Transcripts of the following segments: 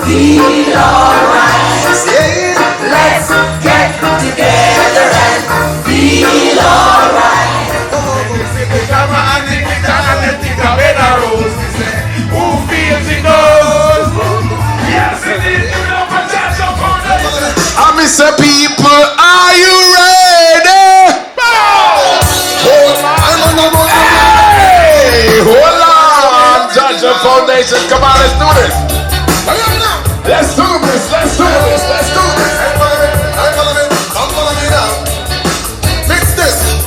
feel alright. Let's get together and feel alright. Who feels it knows? Yes, it is. I miss the people. Are you ready? Hey, hold on, Judge of Foundation. Come on, let's do this. Let's do this. Let's do this. Let's do this. Come follow me now. Mix this.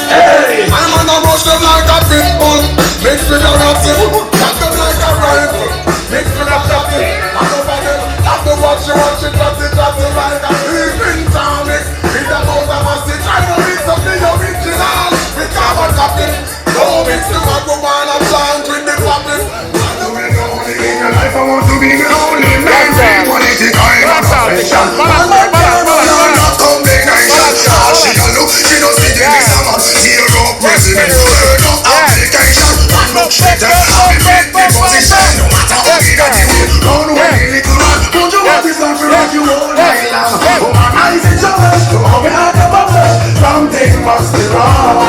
Hey, I'm on a rush them like a pit bull. Mix with a rifle, cut them like a rifle. Mix with a shotty, and over them. After watch it, like a evening tonic. It's about a massive try to mix up the original with carbon copy. No mix the microphone and plant with the copy. I know we're the only in your life. I want to be the only man. Political affection. She don't look, she don't see the summer. Zero president, third of application. One look better, happy with the position. No matter how big a deal, run away, little man. Don't you want this life to rock you all night long? Oh, my eyes in your eyes, to open out the bubble. Something must be wrong.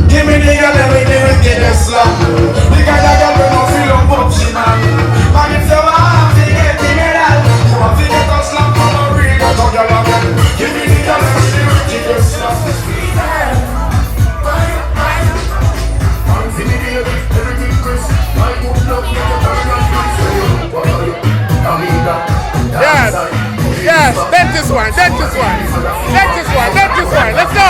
Give me the girl, let me get the slap. The guy that girl will not feel on Bubsy, man. Man, if you want to get the medal, you want to get a slap on a real girl. Give me the girl, let me get the slap. Yes, yes, that's this one, that's this one, that's this one, that's this one, let's go!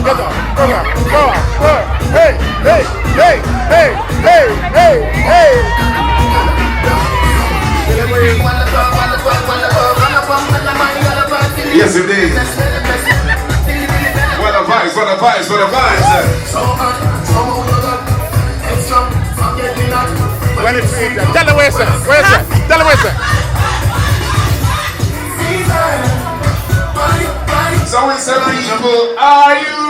Go on, go on, go on, go on, hey, hey, hey, hey, hey, hey, hey! yes, indeed. What a vibes, what a vibes, what a vibes. When it's tell them where it's at, where it's at, tell them where it's at. So we say, people, are you